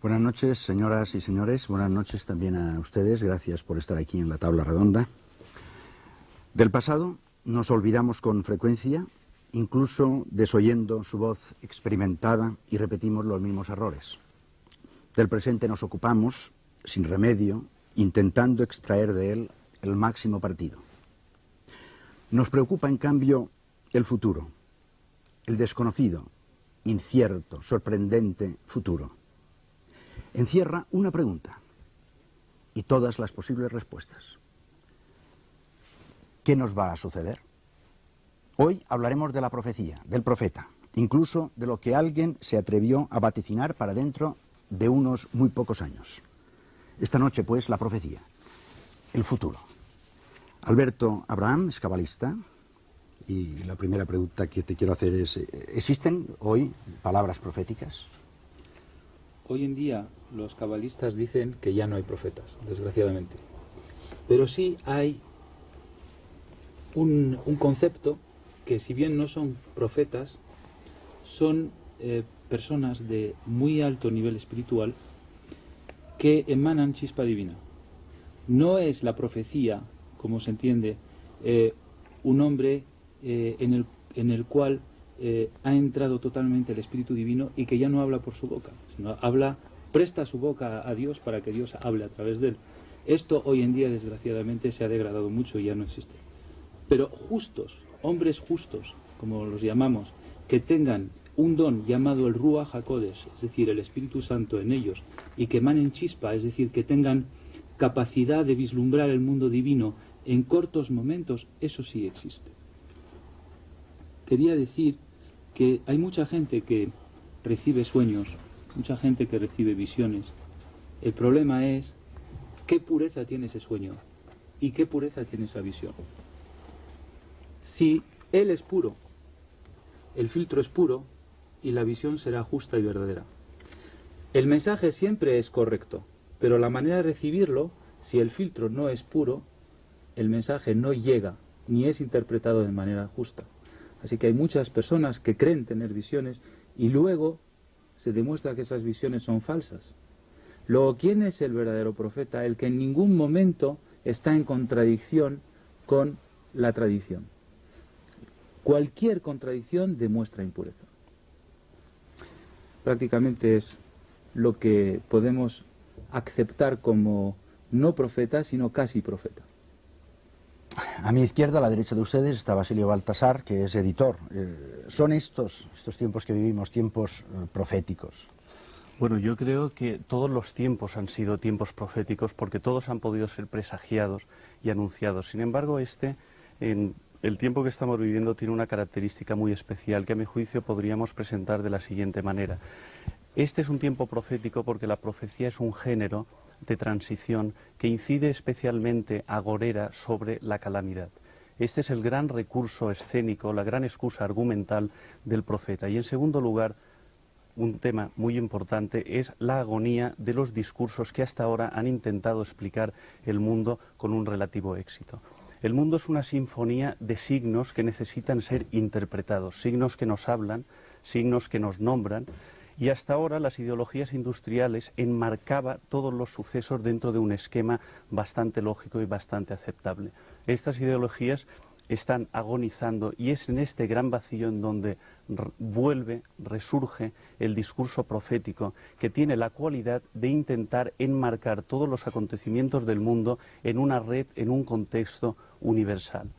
Buenas noches, señoras y señores. Buenas noches también a ustedes. Gracias por estar aquí en la tabla redonda. Del pasado nos olvidamos con frecuencia, incluso desoyendo su voz experimentada, y repetimos los mismos errores. Del presente nos ocupamos, sin remedio, intentando extraer de él el máximo partido. Nos preocupa, en cambio, el futuro, el desconocido, incierto, sorprendente futuro. Encierra una pregunta y todas las posibles respuestas. ¿Qué nos va a suceder? Hoy hablaremos de la profecía, del profeta, incluso de lo que alguien se atrevió a vaticinar para dentro de unos muy pocos años. Esta noche, pues, la profecía, el futuro. Alberto Abraham es cabalista y la primera pregunta que te quiero hacer es, ¿existen hoy palabras proféticas? Hoy en día los cabalistas dicen que ya no hay profetas, desgraciadamente. Pero sí hay un concepto que, si bien no son profetas, son personas de muy alto nivel espiritual que emanan chispa divina. No es la profecía, como se entiende, un hombre en el cual ha entrado totalmente el Espíritu Divino y que ya no habla por su boca, sino presta su boca a Dios para que Dios hable a través de él. Esto hoy en día, desgraciadamente, se ha degradado mucho y ya no existe. Pero justos, hombres justos, como los llamamos, que tengan un don llamado el Ruach HaKodesh, es decir, el Espíritu Santo en ellos, y que emanen chispa, es decir, que tengan capacidad de vislumbrar el mundo divino en cortos momentos, eso sí existe. Quería decir que hay mucha gente que recibe sueños, mucha gente que recibe visiones. El problema es qué pureza tiene ese sueño y qué pureza tiene esa visión. Si él es puro, el filtro es puro y la visión será justa y verdadera. El mensaje siempre es correcto, pero la manera de recibirlo, si el filtro no es puro, el mensaje no llega ni es interpretado de manera justa. Así que hay muchas personas que creen tener visiones y luego se demuestra que esas visiones son falsas. Luego, ¿quién es el verdadero profeta? El que en ningún momento está en contradicción con la tradición. Cualquier contradicción demuestra impureza. Prácticamente es lo que podemos aceptar como no profeta, sino casi profeta. A mi izquierda, a la derecha de ustedes, está Basilio Baltasar, que es editor. ¿Son estos tiempos que vivimos tiempos proféticos? Bueno, yo creo que todos los tiempos han sido tiempos proféticos porque todos han podido ser presagiados y anunciados. Sin embargo, en el tiempo que estamos viviendo tiene una característica muy especial que a mi juicio podríamos presentar de la siguiente manera. Este es un tiempo profético porque la profecía es un género de transición que incide especialmente agorera sobre la calamidad. Este es el gran recurso escénico, la gran excusa argumental del profeta. Y en segundo lugar, un tema muy importante es la agonía de los discursos que hasta ahora han intentado explicar el mundo con un relativo éxito. El mundo es una sinfonía de signos que necesitan ser interpretados, signos que nos hablan, signos que nos nombran, y hasta ahora las ideologías industriales enmarcaban todos los sucesos dentro de un esquema bastante lógico y bastante aceptable. Estas ideologías están agonizando y es en este gran vacío en donde resurge el discurso profético que tiene la cualidad de intentar enmarcar todos los acontecimientos del mundo en una red, en un contexto universal.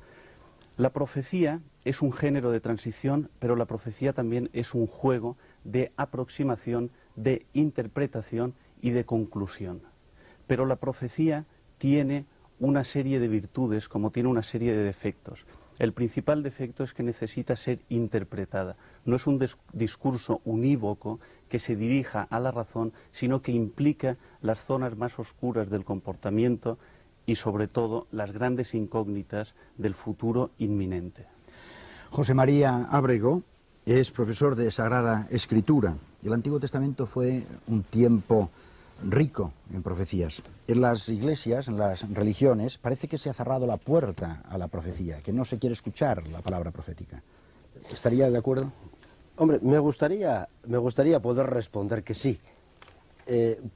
La profecía es un género de transición, pero la profecía también es un juego de aproximación, de interpretación y de conclusión. Pero la profecía tiene una serie de virtudes como tiene una serie de defectos. El principal defecto es que necesita ser interpretada. No es un discurso unívoco que se dirija a la razón, sino que implica las zonas más oscuras del comportamiento y sobre todo las grandes incógnitas del futuro inminente. José María Ábrego es profesor de Sagrada Escritura. El Antiguo Testamento fue un tiempo rico en profecías. En las iglesias, en las religiones, parece que se ha cerrado la puerta a la profecía, que no se quiere escuchar la palabra profética. ¿Estaría de acuerdo? Hombre, me gustaría poder responder que sí.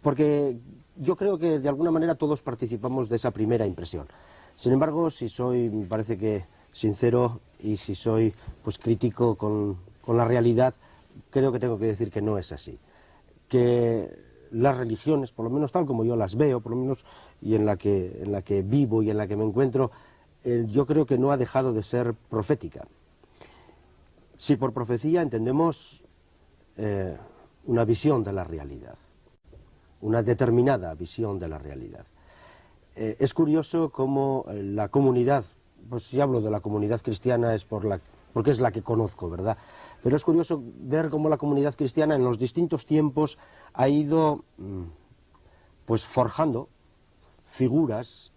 porque yo creo que de alguna manera todos participamos de esa primera impresión. Sin embargo, si soy, me parece que sincero, y si soy pues crítico con la realidad, creo que tengo que decir que no es así. Que las religiones, por lo menos tal como yo las veo, por lo menos y en la que vivo y en la que me encuentro, yo creo que no ha dejado de ser profética. Si por profecía entendemos una visión de la realidad, una determinada visión de la realidad. Es curioso cómo la comunidad, pues si hablo de la comunidad cristiana es porque es la que conozco, ¿verdad? Pero es curioso ver cómo la comunidad cristiana en los distintos tiempos ha ido pues forjando figuras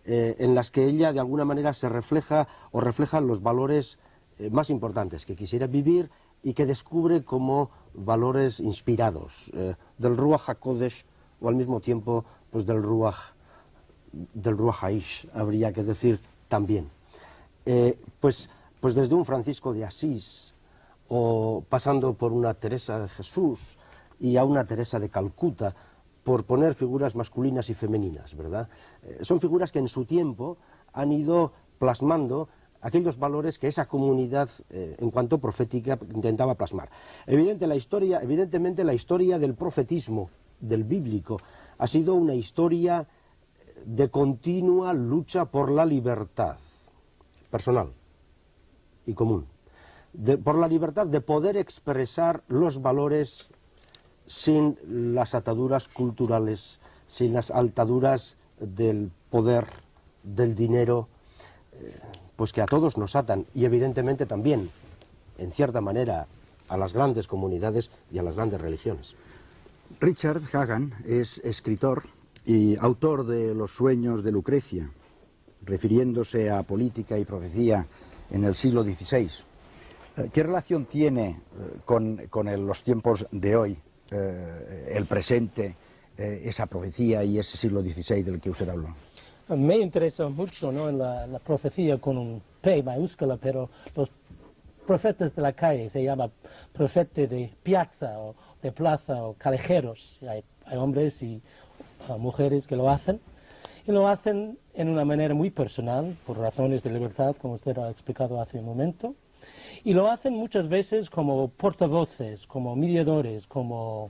en las que ella de alguna manera se refleja o reflejan los valores más importantes que quisiera vivir y que descubre como valores inspirados del Ruach HaKodesh o al mismo tiempo pues del Ruach HaIsh, habría que decir también. Pues desde un Francisco de Asís o pasando por una Teresa de Jesús y a una Teresa de Calcuta, por poner figuras masculinas y femeninas, ¿verdad? Son figuras que en su tiempo han ido plasmando aquellos valores que esa comunidad, en cuanto profética, intentaba plasmar. Evidentemente la historia del profetismo, del bíblico, ha sido una historia de continua lucha por la libertad personal y común, por la libertad de poder expresar los valores sin las ataduras culturales, sin las ataduras del poder, del dinero, pues que a todos nos atan, y evidentemente también, en cierta manera, a las grandes comunidades y a las grandes religiones. Richard Hagan es escritor y autor de Los sueños de Lucrecia, refiriéndose a política y profecía en el siglo XVI. ¿Qué relación tiene con los tiempos de hoy, el presente, esa profecía y ese siglo XVI del que usted habló? Me interesa mucho, ¿no?, en la profecía con un P mayúscula, pero los profetas de la calle se llama profeta de piazza o de plaza o callejeros. Hay hombres y mujeres que lo hacen, y lo hacen en una manera muy personal, por razones de libertad, como usted ha explicado hace un momento, y lo hacen muchas veces como portavoces, como mediadores, como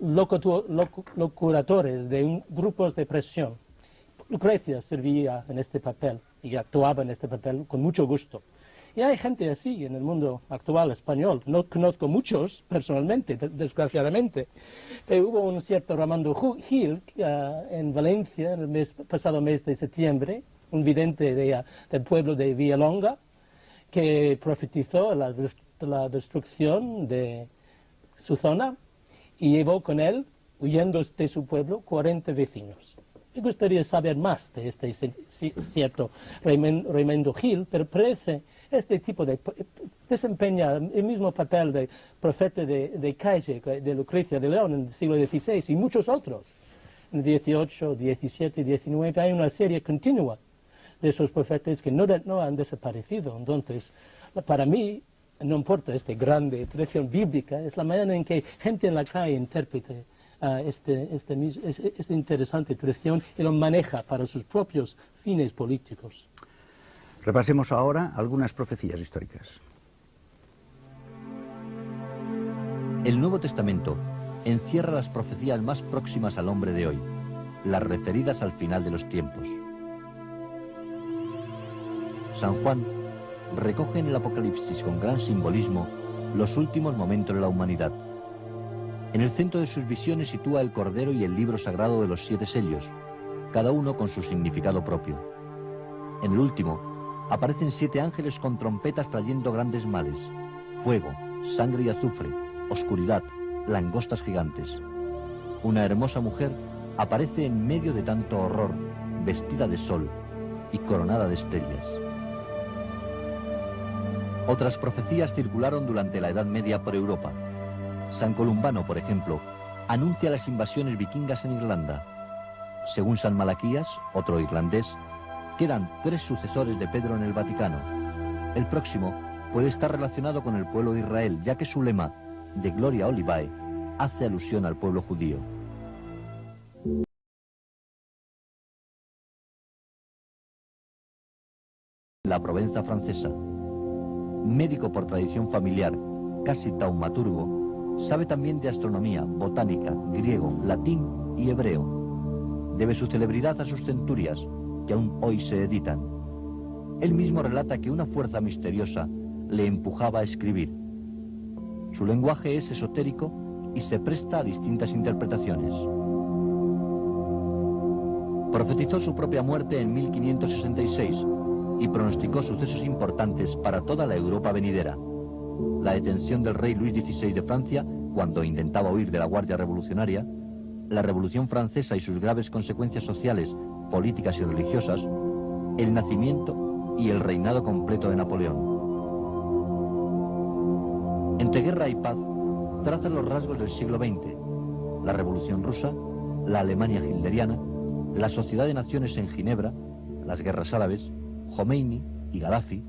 locuratores de grupos de presión. Lucrecia servía en este papel y actuaba en este papel con mucho gusto. Y hay gente así en el mundo actual español. No conozco muchos personalmente, desgraciadamente. Pero hubo un cierto Ramando Gil en Valencia en el pasado mes de septiembre, un vidente del pueblo de Villalonga, que profetizó la destrucción de su zona y llevó con él, huyendo de su pueblo, 40 vecinos. Me gustaría saber más de este cierto Raimundo Gil, pero parece este tipo desempeña el mismo papel de profeta de calle de Lucrecia de León en el siglo XVI y muchos otros. En el XVIII, XVII, XIX hay una serie continua de esos profetas que no han desaparecido. Entonces, para mí, no importa esta grande tradición bíblica, es la manera en que gente en la calle interprete esta interesante tradición y lo maneja para sus propios fines políticos. Repasemos ahora algunas profecías históricas. El Nuevo Testamento encierra las profecías más próximas al hombre de hoy, las referidas al final de los tiempos. San Juan recoge en el Apocalipsis con gran simbolismo los últimos momentos de la humanidad. En el centro de sus visiones sitúa el Cordero y el libro sagrado de los 7 sellos, cada uno con su significado propio. En el último, aparecen 7 ángeles con trompetas trayendo grandes males, fuego, sangre y azufre, oscuridad, langostas gigantes. Una hermosa mujer aparece en medio de tanto horror, vestida de sol y coronada de estrellas. Otras profecías circularon durante la Edad Media por Europa. San Columbano, por ejemplo, anuncia las invasiones vikingas en Irlanda. Según San Malaquías, otro irlandés, quedan 3 sucesores de Pedro en el Vaticano. El próximo puede estar relacionado con el pueblo de Israel, ya que su lema, de Gloria Olivae, hace alusión al pueblo judío. La Provenza francesa. Médico por tradición familiar, casi taumaturgo, sabe también de astronomía, botánica, griego, latín y hebreo. Debe su celebridad a sus centurias, que aún hoy se editan. Él mismo relata que una fuerza misteriosa le empujaba a escribir. Su lenguaje es esotérico y se presta a distintas interpretaciones. Profetizó su propia muerte en 1566 y pronosticó sucesos importantes para toda la Europa venidera. La detención del rey Luis XVI de Francia, cuando intentaba huir de la Guardia Revolucionaria, la Revolución Francesa y sus graves consecuencias sociales, políticas y religiosas, el nacimiento y el reinado completo de Napoleón. Entre Guerra y Paz, traza los rasgos del siglo XX, la Revolución Rusa, la Alemania hitleriana, la Sociedad de Naciones en Ginebra, las guerras árabes, Jomeini y Gaddafi,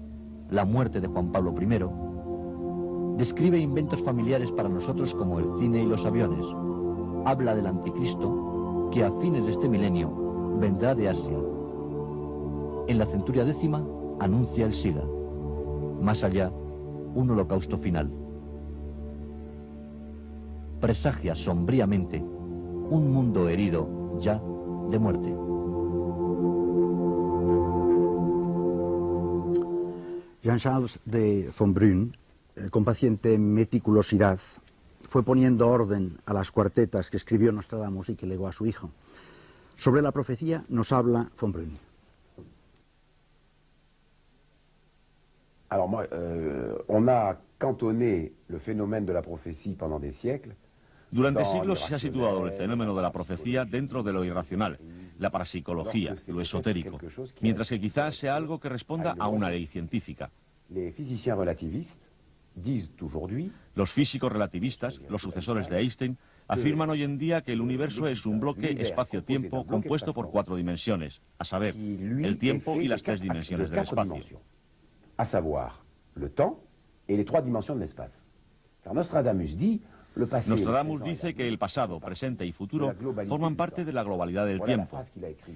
la muerte de Juan Pablo I. Describe inventos familiares para nosotros como el cine y los aviones. Habla del anticristo, que a fines de este milenio vendrá de Asia. En la centuria décima anuncia el SIDA. Más allá, un holocausto final. Presagia sombríamente un mundo herido ya de muerte. Jean-Charles de Fontbrun, con paciente meticulosidad, fue poniendo orden a las cuartetas que escribió Nostradamus y que legó a su hijo. Sobre la profecía nos habla Fontbrun. Alors moi, on a cantonné le phénomène de la prophétie pendant des siècles. Durante siglos se ha situado el fenómeno de la profecía dentro de lo irracional, la parapsicología, lo esotérico, mientras que quizás sea algo que responda a una ley científica. Los físicos relativistas, los sucesores de Einstein, afirman hoy en día que el universo es un bloque espacio-tiempo compuesto por 4 dimensiones, a saber, el tiempo y las 3 dimensiones del espacio. A savoir, le temps et les 3 dimensions de l'espace. Nostradamus dice que el pasado, presente y futuro forman parte de la globalidad del tiempo.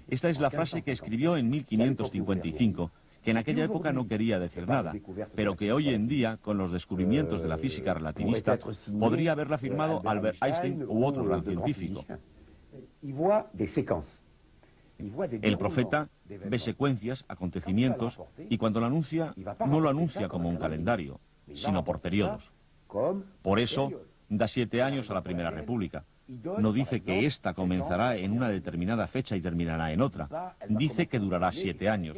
Esta es la frase que escribió en 1555, que en aquella época no quería decir nada, pero que hoy en día, con los descubrimientos de la física relativista, podría haberla firmado Albert Einstein u otro gran científico. El profeta ve secuencias, acontecimientos, y cuando lo anuncia, no lo anuncia como un calendario, sino por periodos. Por eso, da 7 años a la Primera República. No dice que ésta comenzará en una determinada fecha y terminará en otra. Dice que durará 7 años,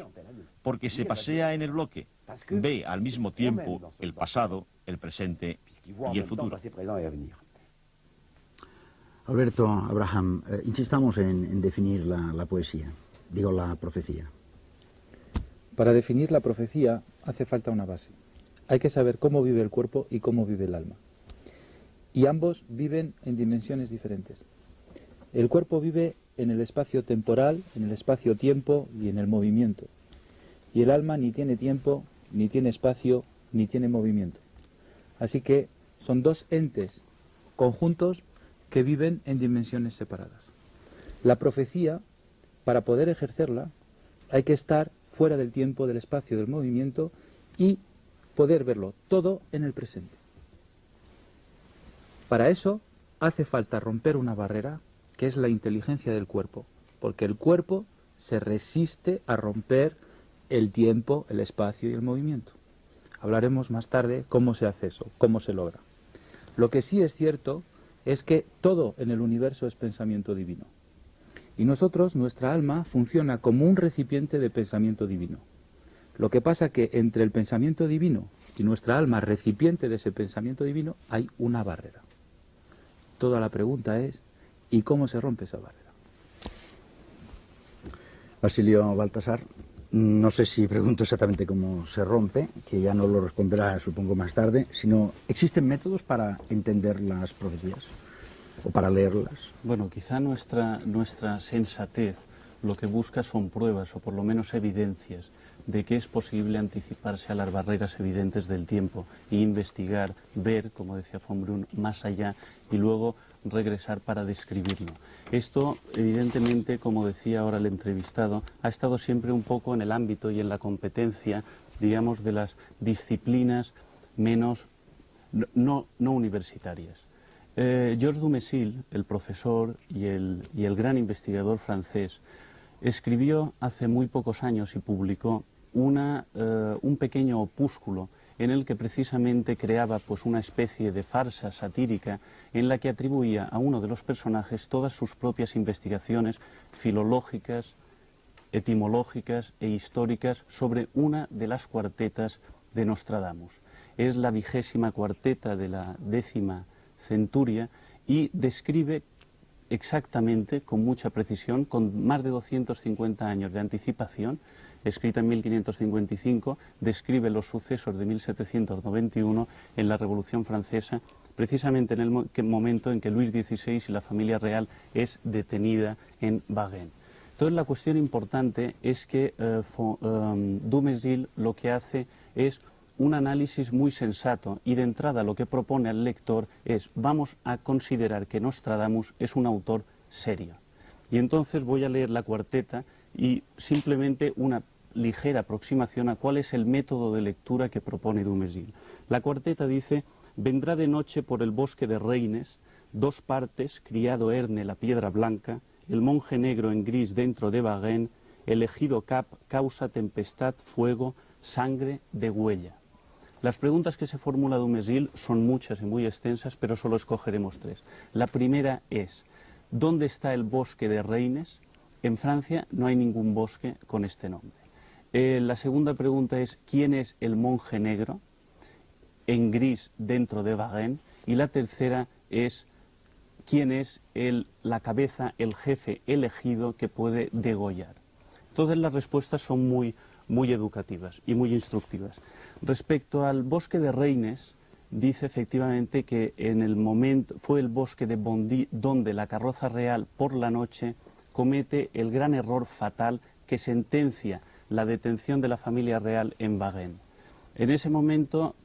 porque se pasea en el bloque. Ve al mismo tiempo el pasado, el presente y el futuro. Alberto, Abraham, insistamos en definir la poesía, digo la profecía. Para definir la profecía hace falta una base. Hay que saber cómo vive el cuerpo y cómo vive el alma. Y ambos viven en dimensiones diferentes. El cuerpo vive en el espacio temporal, en el espacio-tiempo y en el movimiento. Y el alma ni tiene tiempo, ni tiene espacio, ni tiene movimiento. Así que son 2 entes conjuntos que viven en dimensiones separadas. La profecía, para poder ejercerla, hay que estar fuera del tiempo, del espacio, del movimiento y poder verlo todo en el presente. Para eso hace falta romper una barrera que es la inteligencia del cuerpo, porque el cuerpo se resiste a romper el tiempo, el espacio y el movimiento. Hablaremos más tarde cómo se hace eso, cómo se logra. Lo que sí es cierto es que todo en el universo es pensamiento divino. Y nosotros, nuestra alma, funciona como un recipiente de pensamiento divino. Lo que pasa que entre el pensamiento divino y nuestra alma, recipiente de ese pensamiento divino, hay una barrera. Toda la pregunta es, ¿y cómo se rompe esa barrera? Basilio Baltasar, no sé si pregunto exactamente cómo se rompe, que ya no lo responderá, supongo, más tarde, sino, ¿existen métodos para entender las profecías o para leerlas? Bueno, quizá nuestra sensatez lo que busca son pruebas o por lo menos evidencias de que es posible anticiparse a las barreras evidentes del tiempo e investigar, ver, como decía Fontbrun, más allá y luego regresar para describirlo. Esto, evidentemente, como decía ahora el entrevistado, ha estado siempre un poco en el ámbito y en la competencia, digamos, de las disciplinas menos no universitarias. Georges Dumézil, el profesor y el gran investigador francés, escribió hace muy pocos años y publicó un pequeño opúsculo en el que precisamente creaba pues una especie de farsa satírica en la que atribuía a uno de los personajes todas sus propias investigaciones filológicas, etimológicas e históricas sobre una de las cuartetas de Nostradamus. Es la 20ª cuarteta de la 10ª centuria y describe exactamente, con mucha precisión, con más de 250 años de anticipación, escrita en 1555, describe los sucesos de 1791 en la Revolución Francesa, precisamente en el momento en que Luis XVI y la familia real es detenida en Varennes. Entonces la cuestión importante es que Dumézil lo que hace es un análisis muy sensato y de entrada lo que propone al lector es vamos a considerar que Nostradamus es un autor serio. Y entonces voy a leer la cuarteta y simplemente una ligera aproximación a cuál es el método de lectura que propone Dumézil. La cuarteta dice: vendrá de noche por el bosque de Reines, 2 partes, criado Erne la piedra blanca, el monje negro en gris dentro de Varennes, el ejido Cap, causa tempestad, fuego, sangre, de huella. Las preguntas que se formula Dumézil son muchas y muy extensas, pero solo escogeremos 3. La primera es: ¿dónde está el bosque de Reines? En Francia no hay ningún bosque con este nombre. La segunda pregunta es: ¿quién es el monje negro en gris dentro de Varennes? Y la tercera es: ¿quién es la cabeza, el jefe elegido que puede degollar? Todas las respuestas son muy educativas y muy instructivas. Respecto al bosque de Reines, dice efectivamente que en el momento fue el bosque de Bondy donde la carroza real por la noche comete el gran error fatal que sentencia la detención de la familia real en Varennes. En ese momento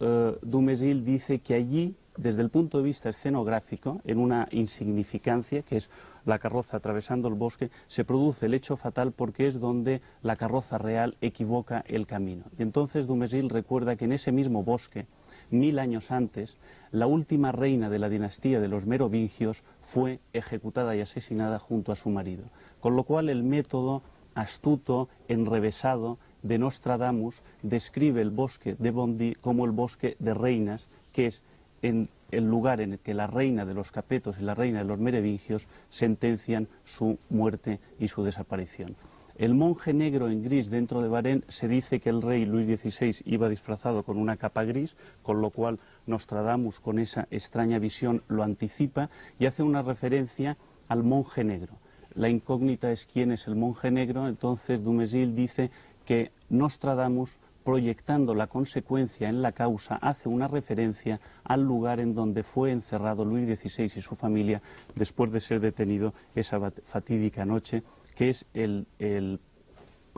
Dumézil dice que allí, desde el punto de vista escenográfico, en una insignificancia, que es la carroza atravesando el bosque, se produce el hecho fatal porque es donde la carroza real equivoca el camino. Y entonces Dumézil recuerda que en ese mismo bosque, 1000 años antes, la última reina de la dinastía de los merovingios fue ejecutada y asesinada junto a su marido. Con lo cual el método astuto, enrevesado de Nostradamus describe el bosque de Bondy como el bosque de reinas, que es en el lugar en el que la reina de los capetos y la reina de los merovingios sentencian su muerte y su desaparición. El monje negro en gris dentro de Varennes, se dice que el rey Luis XVI iba disfrazado con una capa gris, con lo cual Nostradamus con esa extraña visión lo anticipa y hace una referencia al monje negro. La incógnita es quién es el monje negro, entonces Dumézil dice que Nostradamus, proyectando la consecuencia en la causa, hace una referencia al lugar en donde fue encerrado Luis XVI y su familia después de ser detenido esa fatídica noche, que es el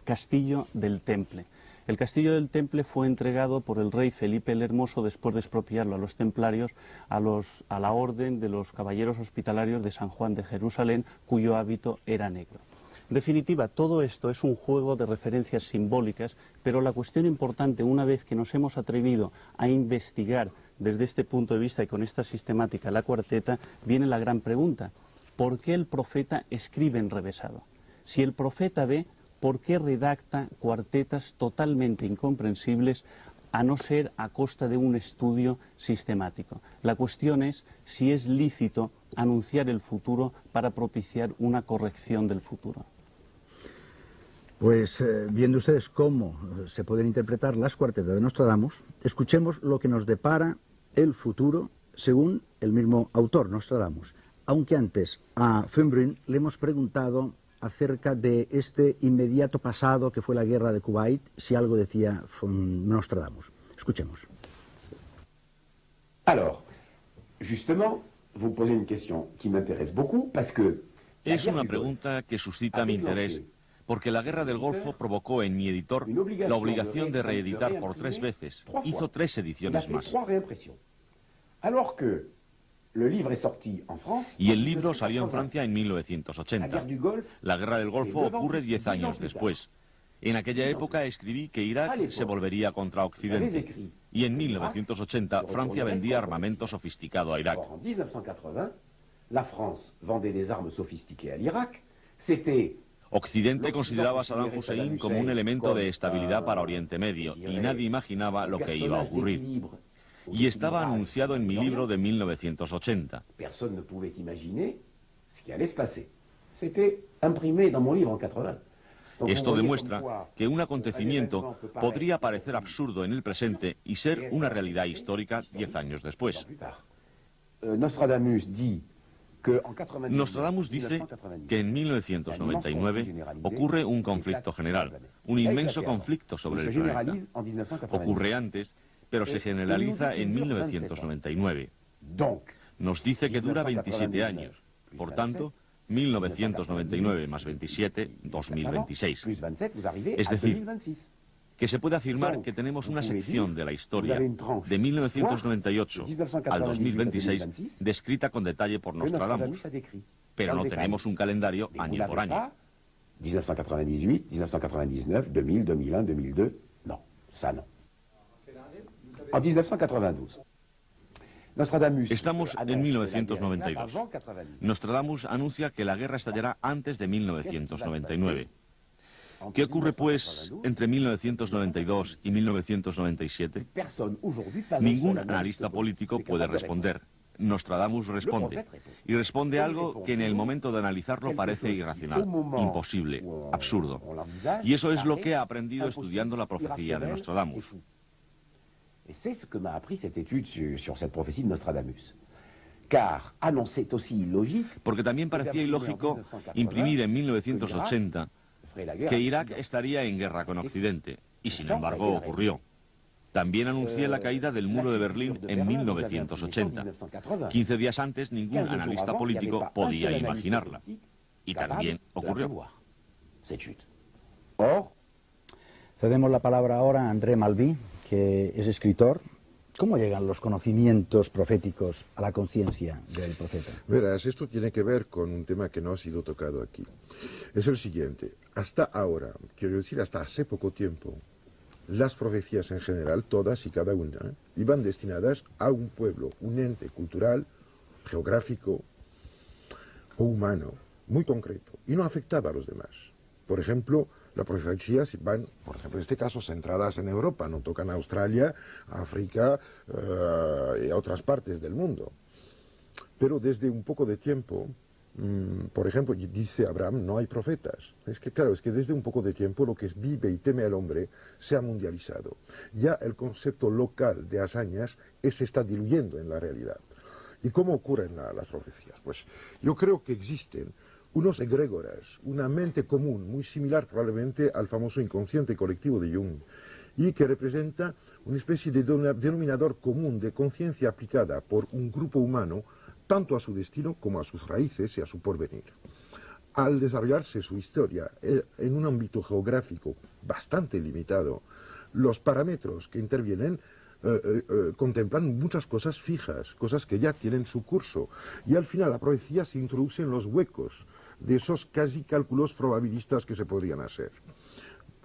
Castillo del Temple. El Castillo del Temple fue entregado por el rey Felipe el Hermoso después de expropiarlo a los templarios, a la orden de los caballeros hospitalarios de San Juan de Jerusalén, cuyo hábito era negro. En definitiva, todo esto es un juego de referencias simbólicas, pero la cuestión importante, una vez que nos hemos atrevido a investigar desde este punto de vista y con esta sistemática la cuarteta, viene la gran pregunta: ¿por qué el profeta escribe enrevesado? Si el profeta ve, ¿por qué redacta cuartetas totalmente incomprensibles a no ser a costa de un estudio sistemático? La cuestión es si es lícito anunciar el futuro para propiciar una corrección del futuro. Pues viendo ustedes cómo se pueden interpretar las cuartetas de Nostradamus, escuchemos lo que nos depara el futuro según el mismo autor, Nostradamus. Aunque antes a Fembrin le hemos preguntado acerca de este inmediato pasado que fue la guerra de Kuwait, si algo decía Nostradamus. Escuchemos. Alors, justement, vous posez une question qui m'intéresse beaucoup parce que es una pregunta que suscita mi interés, porque la guerra del Golfo provocó en mi editor la obligación de reeditar por 3 veces. Hizo 3 ediciones más. Y el libro salió en Francia en 1980. La Guerra del Golfo ocurre 10 años después. En aquella época escribí que Irak se volvería contra Occidente. Y en 1980 Francia vendía armamento sofisticado a Irak. Occidente consideraba a Saddam Hussein como un elemento de estabilidad para Oriente Medio y nadie imaginaba lo que iba a ocurrir. Y estaba anunciado en mi libro de 1980. Esto demuestra que un acontecimiento podría parecer absurdo en el presente y ser una realidad histórica 10 años después. Nostradamus dice que en 1999 ocurre un conflicto general, un inmenso conflicto sobre el planeta. Ocurre antes, pero se generaliza en 1999. Nos dice que dura 27 años. Por tanto, 1999 más 27, 2026. Es decir, que se puede afirmar que tenemos una sección de la historia de 1998 al 2026 descrita con detalle por Nostradamus, pero no tenemos un calendario año por año. 1998, 1999, 2000, 2001, 2002, no, ça no. En 1992. Estamos en 1992. Nostradamus anuncia que la guerra estallará antes de 1999. ¿Qué ocurre, pues, entre 1992 y 1997? Ningún analista político puede responder. Nostradamus responde. Y responde algo que en el momento de analizarlo parece irracional, imposible, absurdo. Y eso es lo que he aprendido estudiando la profecía de Nostradamus. Et c'est ce que m'a appris cette étude sur cette prophétie de Nostradamus. Car annonçait aussi illogique. Porque también parecía ilógico imprimir en 1980 que Irak estaría en guerra con Occidente, y sin embargo ocurrió. También anuncié la caída del muro de Berlín en 1980. 15 días antes ningún analista político podía imaginarla. Y también ocurrió. Cedemos la palabra ahora a André Malví, que es escritor. ¿Cómo llegan los conocimientos proféticos a la conciencia del profeta? Verás, esto tiene que ver con un tema que no ha sido tocado aquí. Es el siguiente. Hasta ahora, quiero decir hasta hace poco tiempo, las profecías en general, todas y cada una, iban destinadas a un pueblo, un ente cultural, geográfico o humano, muy concreto, y no afectaba a los demás. Por ejemplo, las profecías van, por ejemplo, en este caso, centradas en Europa, no tocan a Australia, a África y a otras partes del mundo. Pero desde un poco de tiempo, por ejemplo, dice Abraham, no hay profetas. Es que claro, es que desde un poco de tiempo lo que vive y teme al hombre se ha mundializado. Ya el concepto local de hazañas se está diluyendo en la realidad. ¿Y cómo ocurren las profecías? Pues yo creo que existen unos egrégoras, una mente común, muy similar probablemente al famoso inconsciente colectivo de Jung, y que representa una especie de denominador común de conciencia aplicada por un grupo humano tanto a su destino como a sus raíces y a su porvenir. Al desarrollarse su historia en un ámbito geográfico bastante limitado, los parámetros que intervienen contemplan muchas cosas fijas, cosas que ya tienen su curso, y al final la profecía se introduce en los huecos de esos casi cálculos probabilistas que se podrían hacer.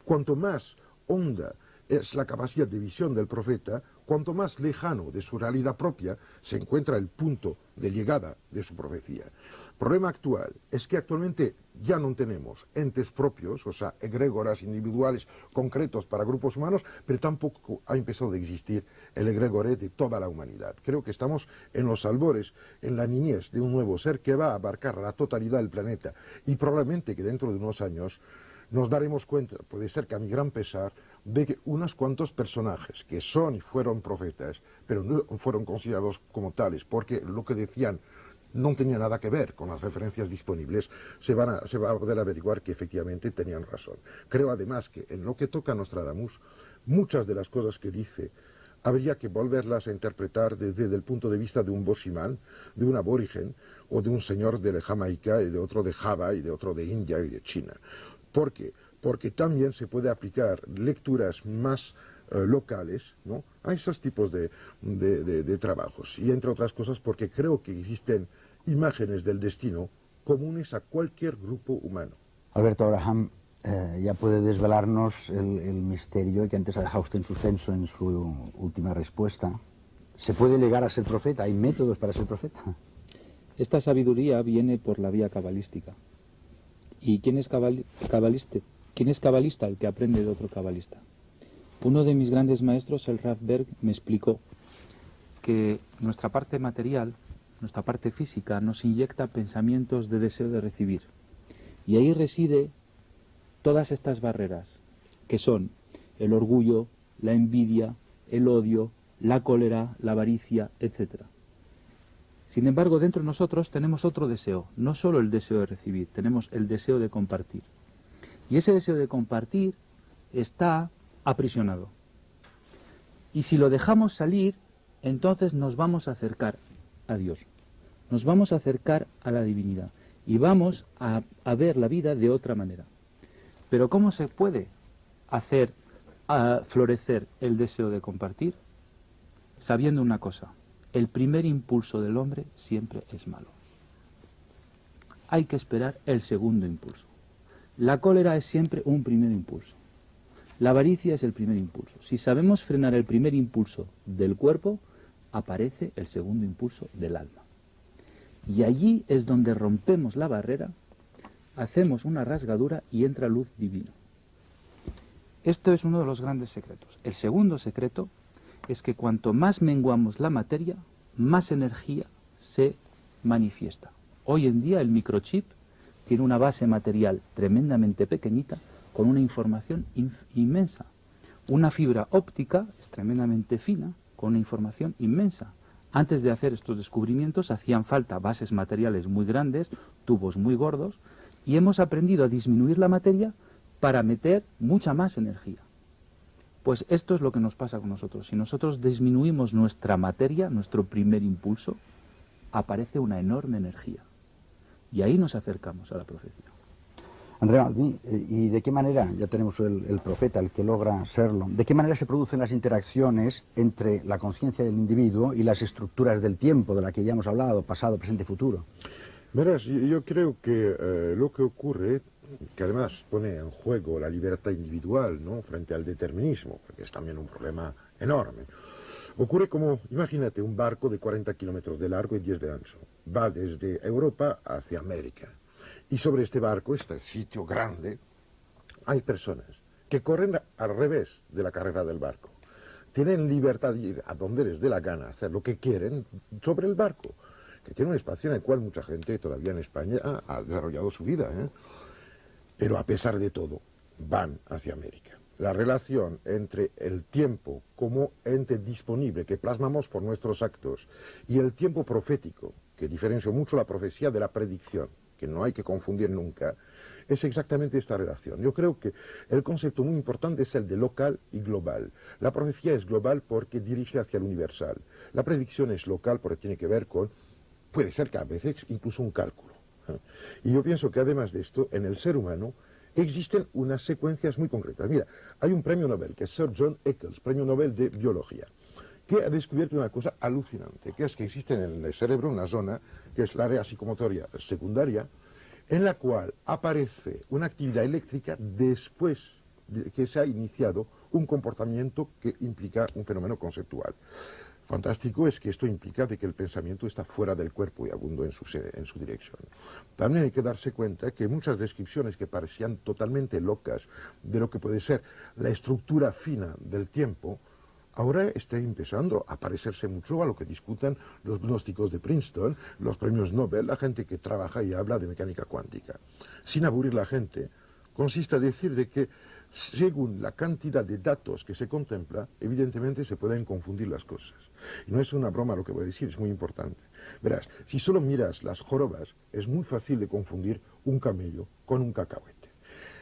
Cuanto más honda es la capacidad de visión del profeta, cuanto más lejano de su realidad propia se encuentra el punto de llegada de su profecía. El problema actual es que actualmente ya no tenemos entes propios, o sea, egrégoras individuales concretos para grupos humanos, pero tampoco ha empezado a existir el egregore de toda la humanidad. Creo que estamos en los albores, en la niñez de un nuevo ser que va a abarcar la totalidad del planeta, y probablemente que dentro de unos años nos daremos cuenta, puede ser que a mi gran pesar, de que unos cuantos personajes que son y fueron profetas, pero no fueron considerados como tales, porque lo que decían no tenía nada que ver con las referencias disponibles, se va a poder averiguar que efectivamente tenían razón. Creo además que en lo que toca a Nostradamus, muchas de las cosas que dice habría que volverlas a interpretar desde el punto de vista de un boshiman, de un aborigen, o de un señor de Jamaica, y de otro de Java, y de otro de India y de China. ¿Por qué? Porque también se puede aplicar lecturas más locales, ¿no?, a esos tipos de trabajos. Y entre otras cosas porque creo que existen imágenes del destino comunes a cualquier grupo humano. Alberto Abraham, ya puede desvelarnos el misterio que antes ha dejado usted en suspenso en su última respuesta. ¿Se puede llegar a ser profeta? ¿Hay métodos para ser profeta? Esta sabiduría viene por la vía cabalística. ¿Y quién es cabalista? ¿Quién es cabalista? El que aprende de otro cabalista. Uno de mis grandes maestros, el Rav Berg, me explicó que nuestra parte material, nuestra parte física, nos inyecta pensamientos de deseo de recibir. Y ahí reside todas estas barreras, que son el orgullo, la envidia, el odio, la cólera, la avaricia, etc. Sin embargo, dentro de nosotros tenemos otro deseo, no solo el deseo de recibir, tenemos el deseo de compartir. Y ese deseo de compartir está aprisionado. Y si lo dejamos salir, entonces nos vamos a acercar a Dios, nos vamos a acercar a la divinidad y vamos a ver la vida de otra manera. Pero ¿cómo se puede hacer florecer el deseo de compartir? Sabiendo una cosa, el primer impulso del hombre siempre es malo. Hay que esperar el segundo impulso. La cólera es siempre un primer impulso. La avaricia es el primer impulso. Si sabemos frenar el primer impulso del cuerpo, aparece el segundo impulso del alma. Y allí es donde rompemos la barrera, hacemos una rasgadura y entra luz divina. Esto es uno de los grandes secretos. El segundo secreto es que cuanto más menguamos la materia, más energía se manifiesta. Hoy en día el microchip tiene una base material tremendamente pequeñita con una información inmensa. Una fibra óptica es tremendamente fina con una información inmensa. Antes de hacer estos descubrimientos hacían falta bases materiales muy grandes, tubos muy gordos, y hemos aprendido a disminuir la materia para meter mucha más energía. Pues esto es lo que nos pasa con nosotros. Si nosotros disminuimos nuestra materia, nuestro primer impulso, aparece una enorme energía. Y ahí nos acercamos a la profecía. Andrea Malví, ¿y de qué manera, ya tenemos el profeta, el que logra serlo, de qué manera se producen las interacciones entre la conciencia del individuo y las estructuras del tiempo, de la que ya hemos hablado, pasado, presente, futuro? Verás, yo creo que lo que ocurre, que además pone en juego la libertad individual, ¿no?, frente al determinismo, porque es también un problema enorme. Ocurre como, imagínate, un barco de 40 kilómetros de largo y 10 de ancho. Va desde Europa hacia América. Y sobre este barco, este sitio grande, hay personas que corren al revés de la carrera del barco. Tienen libertad de ir a donde les dé la gana, hacer lo que quieren sobre el barco, que tiene un espacio en el cual mucha gente todavía en España ha desarrollado su vida, ¿eh? Pero a pesar de todo, van hacia América. La relación entre el tiempo como ente disponible que plasmamos por nuestros actos y el tiempo profético, que diferencia mucho la profecía de la predicción, que no hay que confundir nunca, es exactamente esta relación. Yo creo que el concepto muy importante es el de local y global. La profecía es global porque dirige hacia el universal. La predicción es local porque tiene que ver con, puede ser que a veces incluso un cálculo. Y yo pienso que además de esto, en el ser humano existen unas secuencias muy concretas. Mira, hay un premio Nobel, que es Sir John Eccles, premio Nobel de Biología, que ha descubierto una cosa alucinante, que es que existe en el cerebro una zona, que es la área psicomotoria secundaria, en la cual aparece una actividad eléctrica después de que se ha iniciado un comportamiento que implica un fenómeno conceptual. Fantástico es que esto implica de que el pensamiento está fuera del cuerpo y abundo en su dirección. También hay que darse cuenta que muchas descripciones que parecían totalmente locas de lo que puede ser la estructura fina del tiempo, ahora está empezando a parecerse mucho a lo que discutan los gnósticos de Princeton, los premios Nobel, la gente que trabaja y habla de mecánica cuántica. Sin aburrir la gente, consiste a decir de que según la cantidad de datos que se contempla, evidentemente se pueden confundir las cosas. Y no es una broma lo que voy a decir, es muy importante. Verás, si solo miras las jorobas, es muy fácil de confundir un camello con un cacahuete.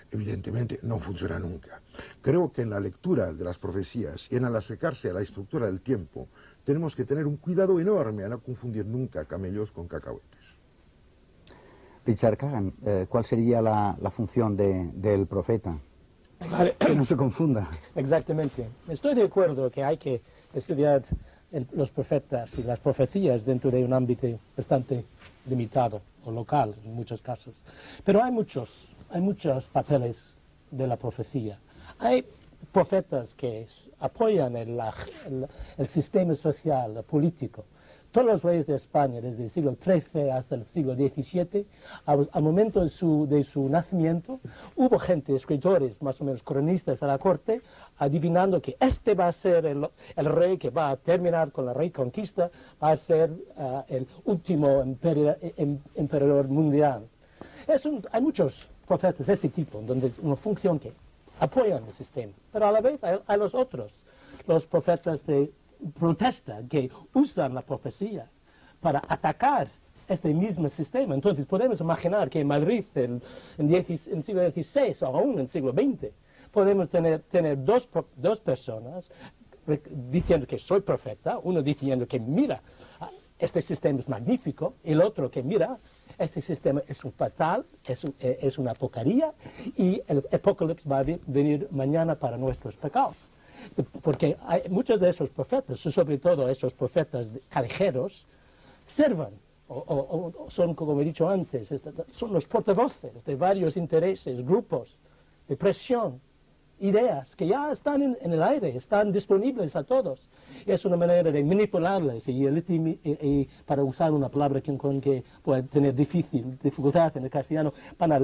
Evidentemente no funciona nunca. Creo que en la lectura de las profecías y en al acercarse a la estructura del tiempo, tenemos que tener un cuidado enorme a no confundir nunca camellos con cacahuetes. Richard Kagan, ¿cuál sería la función del profeta? Vale. Que no se confunda. Exactamente. Estoy de acuerdo que hay que estudiar los profetas y las profecías dentro de un ámbito bastante limitado o local en muchos casos. Pero hay muchos papeles de la profecía. Hay profetas que apoyan el sistema social, el político. Todos los reyes de España, desde el siglo XIII hasta el siglo XVII, al momento de su nacimiento, hubo gente, escritores, más o menos cronistas de la corte, adivinando que este va a ser el rey que va a terminar con la reconquista, va a ser el último emperador mundial. Hay muchos profetas de este tipo, donde es una función que apoyan el sistema, pero a la vez hay los otros, los profetas de protesta que usan la profecía para atacar este mismo sistema. Entonces podemos imaginar que en Madrid en el siglo XVI o aún en el siglo XX podemos tener dos personas diciendo que soy profeta, uno diciendo que mira, este sistema es magnífico, y el otro que mira, este sistema es un fatal, es una porquería, y el apocalipsis va a venir mañana para nuestros pecados. Porque hay muchos de esos profetas, sobre todo esos profetas callejeros, sirven, o son, como he dicho antes, son los portavoces de varios intereses, grupos de presión, ideas que ya están en el aire, están disponibles a todos. Y es una manera de manipularles y para usar una palabra que puede tener dificultad en el castellano, para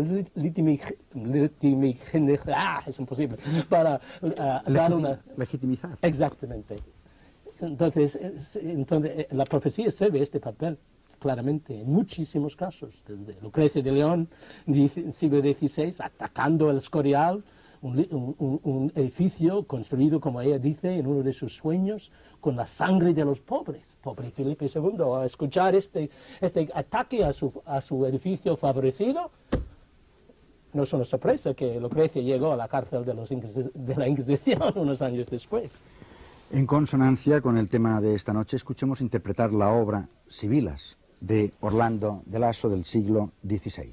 es imposible, para dar una... Legitimizar. Exactamente. Entonces, la profecía sirve este papel claramente en muchísimos casos, desde Lucrecia de León, en el siglo XVI, atacando el Escorial, un edificio construido, como ella dice, en uno de sus sueños, con la sangre de los pobres. Pobre Felipe II, a escuchar este ataque a su edificio favorecido, no es una sorpresa que Lucrecia llegó a la cárcel de la Inquisición unos años después. En consonancia con el tema de esta noche, escuchemos interpretar la obra Sibilas de Orlando de Lasso del siglo XVI.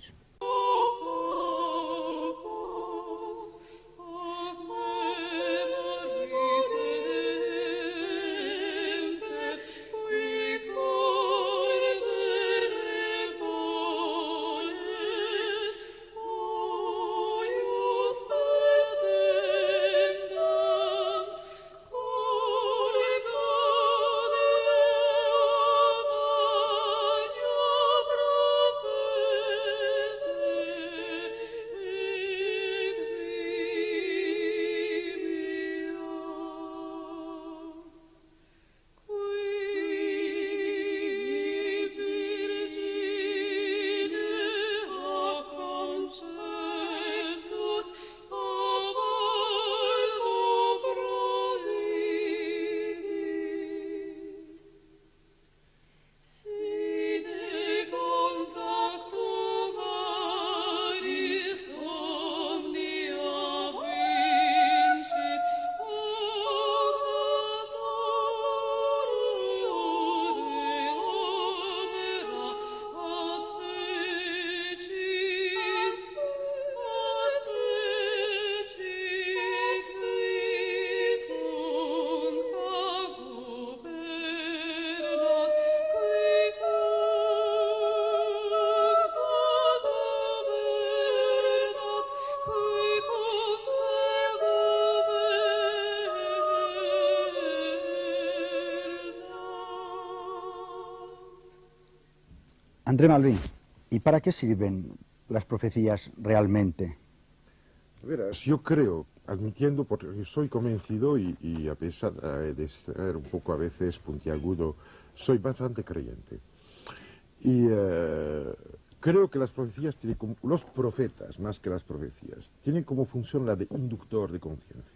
André Malvin, ¿y para qué sirven las profecías realmente? Verás, yo creo, admitiendo, porque soy convencido y a pesar de ser un poco a veces puntiagudo, soy bastante creyente. Y creo que las profecías tienen como, los profetas, más que las profecías, tienen como función la de inductor de conciencia.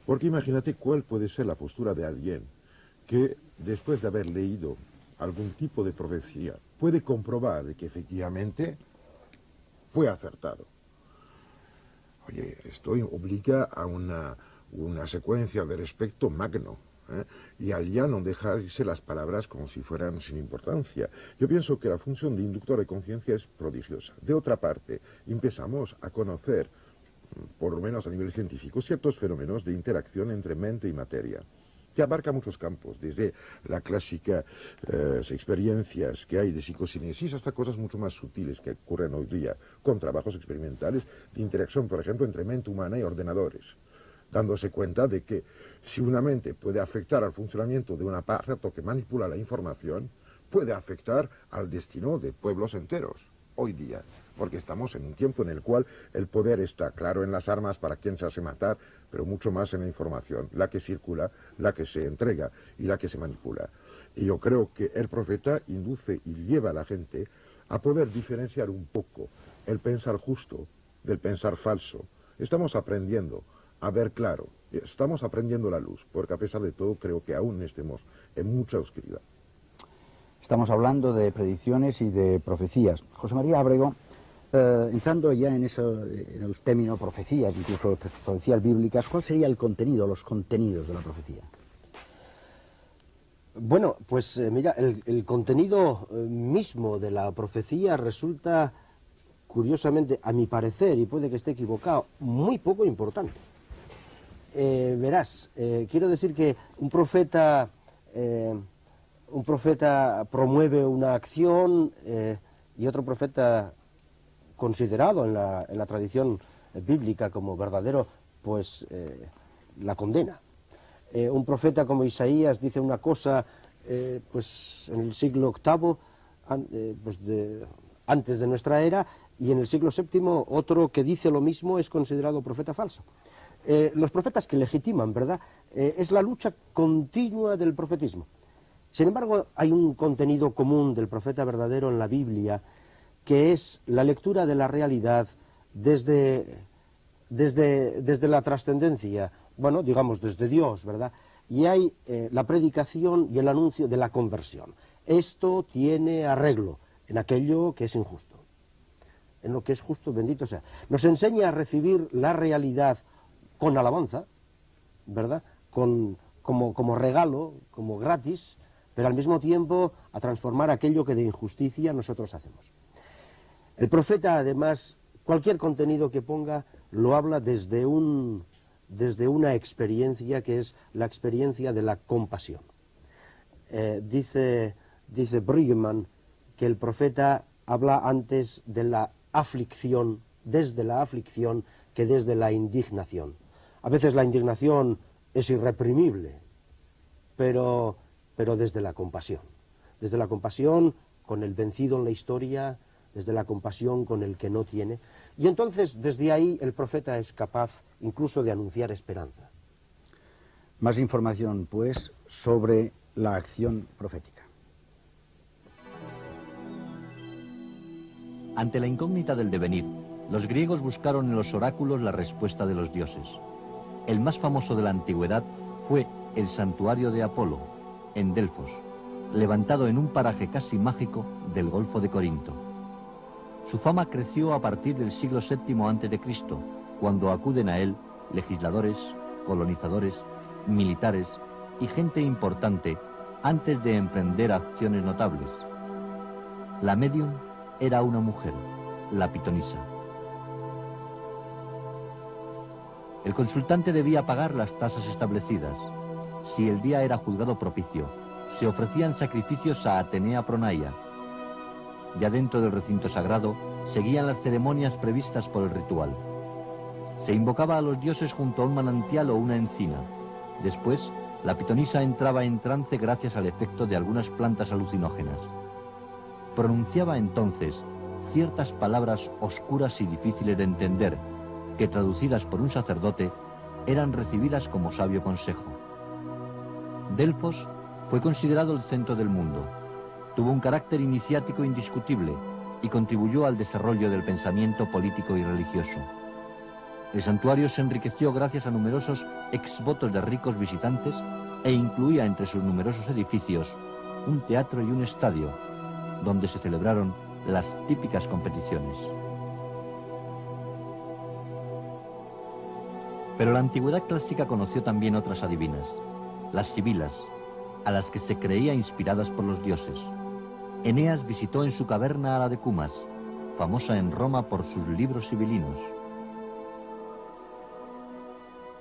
Porque imagínate cuál puede ser la postura de alguien que después de haber leído algún tipo de profecía puede comprobar que efectivamente fue acertado. Oye, esto obliga a una secuencia de respeto magno, y al ya no dejarse las palabras como si fueran sin importancia. Yo pienso que la función de inductor de conciencia es prodigiosa. De otra parte, empezamos a conocer por lo menos a nivel científico, ciertos fenómenos de interacción entre mente y materia, que abarca muchos campos, desde la clásica experiencias que hay de psicocinesis hasta cosas mucho más sutiles que ocurren hoy día, con trabajos experimentales de interacción, por ejemplo, entre mente humana y ordenadores, dándose cuenta de que si una mente puede afectar al funcionamiento de un aparato que manipula la información, puede afectar al destino de pueblos enteros hoy día, porque estamos en un tiempo en el cual el poder está claro en las armas para quien se hace matar, pero mucho más en la información, la que circula, la que se entrega y la que se manipula. Y yo creo que el profeta induce y lleva a la gente a poder diferenciar un poco el pensar justo del pensar falso. Estamos aprendiendo a ver claro, estamos aprendiendo la luz, porque a pesar de todo creo que aún estemos en mucha oscuridad. Estamos hablando de predicciones y de profecías. José María Ábrego, entrando ya en el término profecías, incluso profecías bíblicas, ¿cuál sería el contenido, los contenidos de la profecía? Bueno, pues mira, el contenido mismo de la profecía resulta, curiosamente, a mi parecer, y puede que esté equivocado, muy poco importante. Verás, quiero decir que un profeta promueve una acción y otro profeta considerado en la tradición bíblica como verdadero, pues la condena. Un profeta como Isaías dice una cosa pues en el siglo VIII, antes de nuestra era, y en el siglo VII otro que dice lo mismo es considerado profeta falso. Los profetas que legitiman, ¿verdad? Es la lucha continua del profetismo. Sin embargo, hay un contenido común del profeta verdadero en la Biblia, que es la lectura de la realidad desde la trascendencia, bueno, digamos, desde Dios, ¿verdad? Y hay la predicación y el anuncio de la conversión. Esto tiene arreglo en aquello que es injusto. En lo que es justo, bendito sea. Nos enseña a recibir la realidad con alabanza, ¿verdad? Como regalo, como gratis, pero al mismo tiempo a transformar aquello que de injusticia nosotros hacemos. El profeta, además, cualquier contenido que ponga, lo habla desde una experiencia que es la experiencia de la compasión. Dice Brigman que el profeta habla antes de la aflicción, desde la aflicción, que desde la indignación. A veces la indignación es irreprimible, pero desde la compasión. Desde la compasión con el vencido en la historia, desde la compasión con el que no tiene. Y entonces, desde ahí, el profeta es capaz incluso de anunciar esperanza. Más información, pues, sobre la acción profética. Ante la incógnita del devenir, los griegos buscaron en los oráculos la respuesta de los dioses. El más famoso de la antigüedad fue el santuario de Apolo, en Delfos, levantado en un paraje casi mágico del Golfo de Corinto. Su fama creció a partir del siglo VII a.C., cuando acuden a él legisladores, colonizadores, militares y gente importante antes de emprender acciones notables. La médium era una mujer, la pitonisa. El consultante debía pagar las tasas establecidas. Si el día era juzgado propicio, se ofrecían sacrificios a Atenea Pronaia. Ya dentro del recinto sagrado, seguían las ceremonias previstas por el ritual. Se invocaba a los dioses junto a un manantial o una encina. Después, la pitonisa entraba en trance gracias al efecto de algunas plantas alucinógenas. Pronunciaba entonces ciertas palabras oscuras y difíciles de entender, que traducidas por un sacerdote, eran recibidas como sabio consejo. Delfos fue considerado el centro del mundo. Tuvo un carácter iniciático indiscutible y contribuyó al desarrollo del pensamiento político y religioso. El santuario se enriqueció gracias a numerosos exvotos de ricos visitantes e incluía entre sus numerosos edificios un teatro y un estadio, donde se celebraron las típicas competiciones. Pero la antigüedad clásica conoció también otras adivinas, las sibilas, a las que se creía inspiradas por los dioses. Eneas visitó en su caverna a la de Cumas, famosa en Roma por sus libros sibilinos.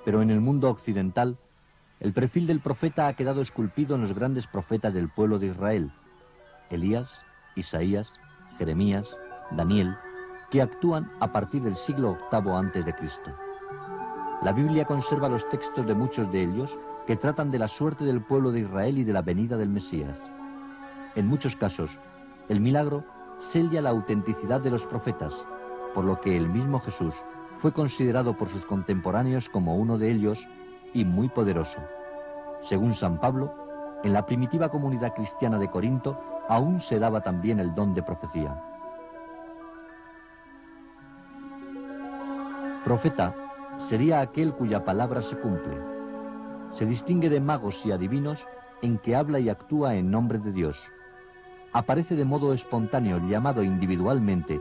Pero en el mundo occidental, el perfil del profeta ha quedado esculpido en los grandes profetas del pueblo de Israel, Elías, Isaías, Jeremías, Daniel, que actúan a partir del siglo VIII a.C. La Biblia conserva los textos de muchos de ellos que tratan de la suerte del pueblo de Israel y de la venida del Mesías. En muchos casos, el milagro sella la autenticidad de los profetas, por lo que el mismo Jesús fue considerado por sus contemporáneos como uno de ellos y muy poderoso. Según San Pablo, en la primitiva comunidad cristiana de Corinto aún se daba también el don de profecía. Profeta sería aquel cuya palabra se cumple. Se distingue de magos y adivinos en que habla y actúa en nombre de Dios. Aparece de modo espontáneo, llamado individualmente,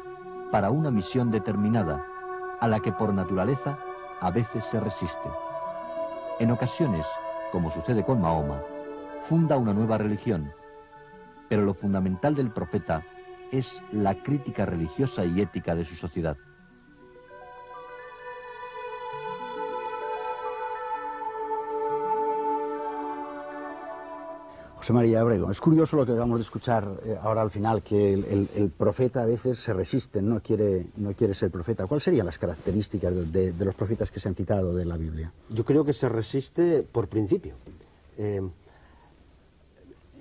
para una misión determinada, a la que por naturaleza a veces se resiste. En ocasiones, como sucede con Mahoma, funda una nueva religión, pero lo fundamental del profeta es la crítica religiosa y ética de su sociedad. José María Abrego, es curioso lo que acabamos de escuchar ahora al final, que el profeta a veces se resiste, no quiere ser profeta. ¿Cuáles serían las características de los profetas que se han citado de la Biblia? Yo creo que se resiste por principio.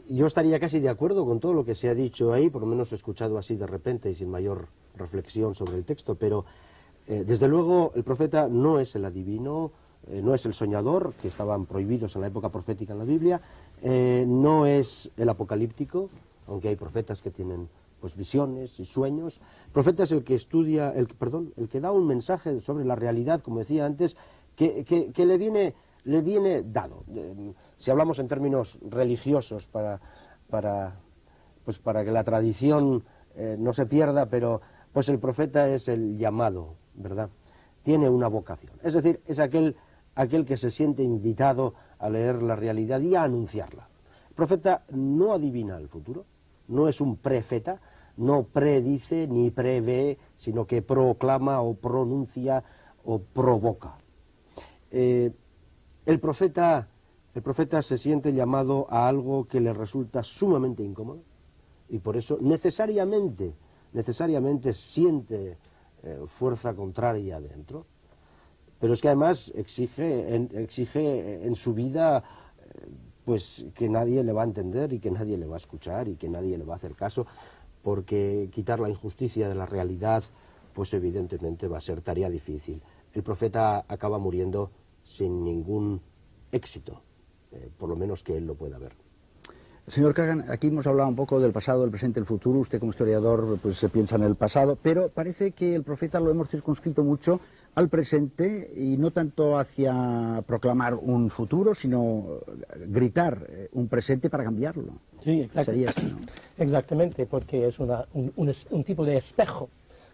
Yo estaría casi de acuerdo con todo lo que se ha dicho ahí, por lo menos he escuchado así de repente y sin mayor reflexión sobre el texto, pero desde luego el profeta no es el adivino, no es el soñador, que estaban prohibidos en la época profética en la Biblia, no es el apocalíptico, aunque hay profetas que tienen pues visiones y sueños. El profeta es el que estudia, el que da un mensaje sobre la realidad, como decía antes, que le viene dado. Si hablamos en términos religiosos para que la tradición no se pierda, pero pues el profeta es el llamado, ¿verdad? Tiene una vocación. Es decir, es aquel que se siente invitado a leer la realidad y a anunciarla. El profeta no adivina el futuro, no es un prefeta, no predice ni prevé, sino que proclama o pronuncia o provoca. El profeta se siente llamado a algo que le resulta sumamente incómodo y por eso necesariamente siente fuerza contraria dentro. Pero es que además exige en su vida pues que nadie le va a entender y que nadie le va a escuchar y que nadie le va a hacer caso, porque quitar la injusticia de la realidad pues evidentemente va a ser tarea difícil. El profeta acaba muriendo sin ningún éxito, por lo menos que él lo pueda ver. Señor Kagan, aquí hemos hablado un poco del pasado, del presente, el futuro. Usted como historiador pues se piensa en el pasado, pero parece que el profeta lo hemos circunscrito mucho al presente y no tanto hacia proclamar un futuro, sino gritar un presente para cambiarlo. Sí, exactamente. Sería así, ¿no? Exactamente, porque es un tipo de espejo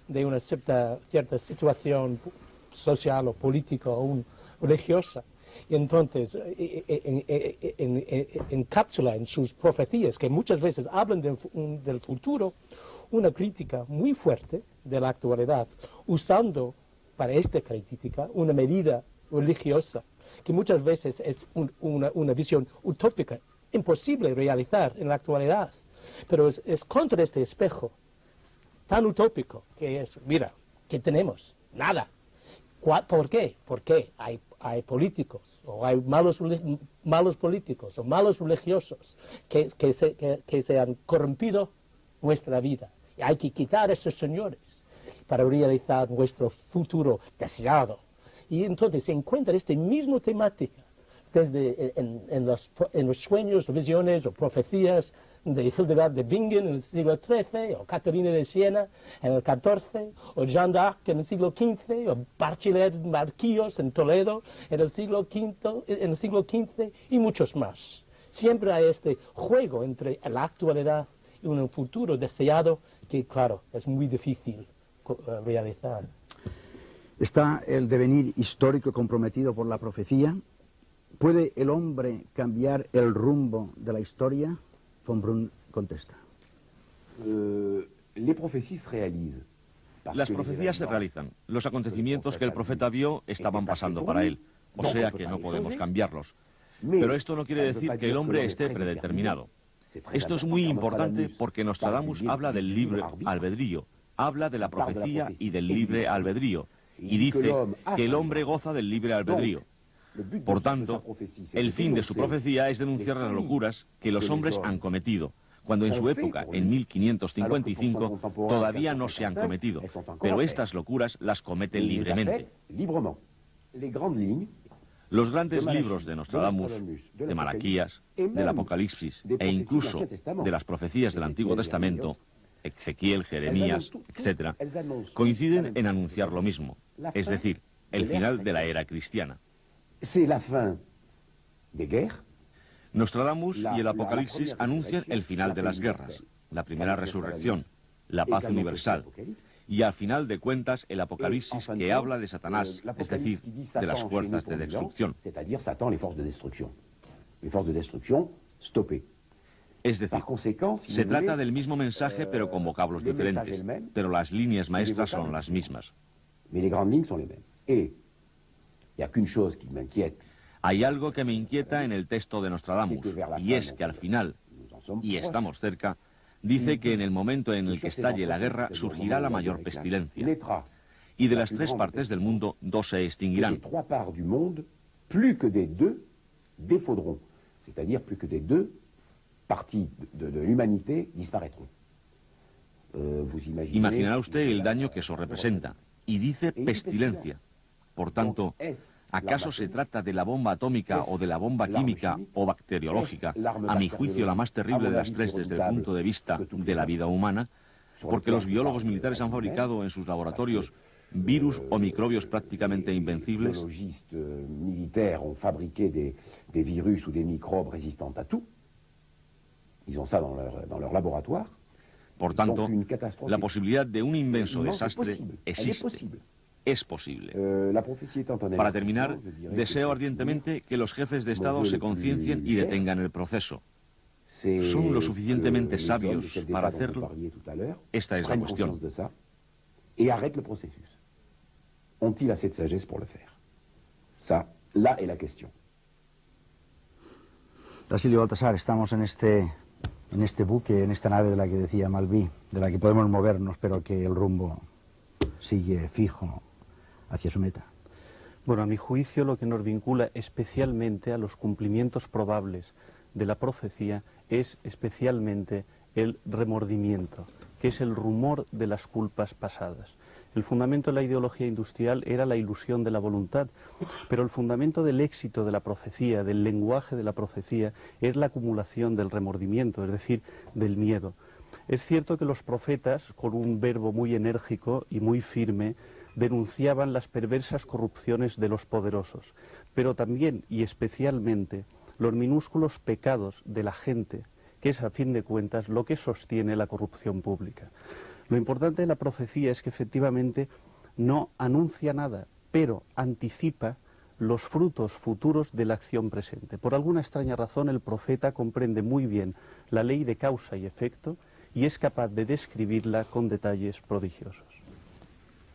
de una cierta situación social o política o religiosa. Y entonces encapsula en sus profecías, que muchas veces hablan del futuro, una crítica muy fuerte de la actualidad, usando para esta crítica una medida religiosa, que muchas veces es una visión utópica, imposible de realizar en la actualidad. Pero es contra este espejo tan utópico que es, mira, ¿qué tenemos? Nada. ¿Por qué? Porque hay políticos, o hay malos políticos, o malos religiosos que se han corrompido nuestra vida. Y hay que quitar a esos señores para realizar nuestro futuro deseado. Y entonces se encuentra esta misma temática desde en los sueños, visiones o profecías de Hildegard de Bingen en el siglo XIII, o Caterina de Siena en el XIV, o Jeanne d'Arc en el siglo XV, o Bachiller Marquillos en Toledo en el siglo XV, y muchos más. Siempre hay este juego entre la actualidad y un futuro deseado que, claro, es muy difícil realizar. ¿Está el devenir histórico comprometido por la profecía? ¿Puede el hombre cambiar el rumbo de la historia? Von Brunn contesta. Las profecías se realizan. Los acontecimientos que el profeta vio estaban pasando para él. o sea que no podemos cambiarlos. Pero esto no quiere decir que el hombre esté predeterminado. Esto es muy importante porque Nostradamus habla del libre albedrío, habla de la profecía y del libre albedrío, y dice que el hombre goza del libre albedrío. Por tanto, el fin de su profecía es denunciar las locuras que los hombres han cometido, cuando en su época, en 1555, todavía no se han cometido, pero estas locuras las cometen libremente. Los grandes libros de Nostradamus, de Malaquías, del Apocalipsis e incluso de las profecías del Antiguo Testamento, Ezequiel, Jeremías, etc., coinciden en anunciar lo mismo, es decir, el final de la era cristiana. Nostradamus y el Apocalipsis anuncian el final de las guerras, la primera resurrección, la paz universal, y al final de cuentas el Apocalipsis que habla de Satanás, es decir, de las fuerzas de destrucción. Es decir, se trata del mismo mensaje pero con vocablos diferentes, pero las líneas maestras son las mismas. Hay algo que me inquieta en el texto de Nostradamus, y es que al final, y estamos cerca, dice que en el momento en el que estalle la guerra surgirá la mayor pestilencia, y de las 3 partes del mundo 2 se extinguirán. Imaginará usted el daño que eso representa, y dice pestilencia. Por tanto, ¿acaso se trata de la bomba atómica o de la bomba química o bacteriológica, a mi juicio la más terrible de las 3 desde el punto de vista de la vida humana? Porque los biólogos militares han fabricado en sus laboratorios virus o microbios prácticamente invencibles. Los biologistes militaires ont fabriqué des virus ou des microbes résistants à tout. Ils ont ça dans leur laboratoire. Por tanto, la posibilidad de un inmenso desastre existe. Es posible. Para terminar, deseo ardientemente que los jefes de Estado se conciencien y detengan el proceso. ¿Son lo suficientemente sabios para hacerlo? Esta es la cuestión. Y arrêtent le processus. Ont-ils assez de sagesse pour le faire? Ça, là est la question. Basilio Baltasar, estamos en este buque, en esta nave de la que decía Malví, de la que podemos movernos, pero que el rumbo sigue fijo hacia su meta. Bueno, a mi juicio lo que nos vincula especialmente a los cumplimientos probables de la profecía es especialmente el remordimiento, que es el rumor de las culpas pasadas. El fundamento de la ideología industrial era la ilusión de la voluntad, pero el fundamento del éxito de la profecía, del lenguaje de la profecía, es la acumulación del remordimiento, es decir, del miedo. Es cierto que los profetas, con un verbo muy enérgico y muy firme, denunciaban las perversas corrupciones de los poderosos, pero también y especialmente los minúsculos pecados de la gente, que es a fin de cuentas lo que sostiene la corrupción pública. Lo importante de la profecía es que efectivamente no anuncia nada, pero anticipa los frutos futuros de la acción presente. Por alguna extraña razón el profeta comprende muy bien la ley de causa y efecto y es capaz de describirla con detalles prodigiosos.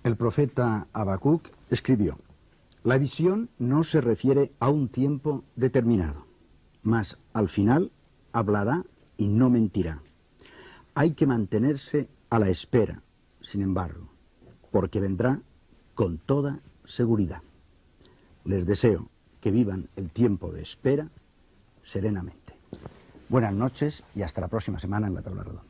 El profeta Habacuc escribió: la visión no se refiere a un tiempo determinado, mas al final hablará y no mentirá. Hay que mantenerse a la espera, sin embargo, porque vendrá con toda seguridad. Les deseo que vivan el tiempo de espera serenamente. Buenas noches y hasta la próxima semana en la Tabla Redonda.